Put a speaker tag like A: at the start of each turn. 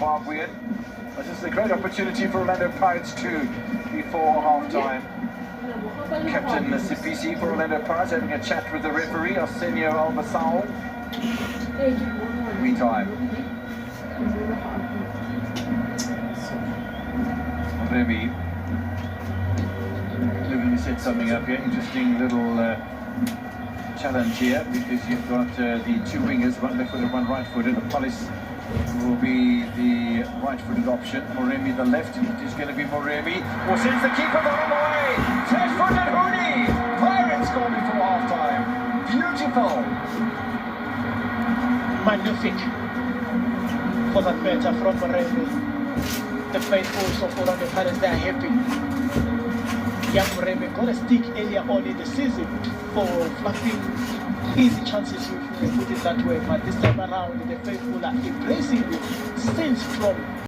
A: Zimbabwean. But this is a great opportunity for Orlando Pirates too before half-time. Captain Sipisi for Orlando Pirates having a chat with the referee, Arsenio Albasao. Meantime, Remy looking to set something up here. Interesting little challenge here, because you've got the two wingers, one left-footed, one right-footed. Apollis will be the right-footed option. Moremi the left. It is going to be Moremi. Or sends the keeper the wrong way. Flat-footed Hooney. Pirates score before half-time. Beautiful.
B: Magnific for that better from Moremi. The faithfuls of Orlando Pirates, they are happy. Young Moremi got a stick earlier on in the season for fluffing easy chances, if you put it that way, but this time around the faithful are embracing it since from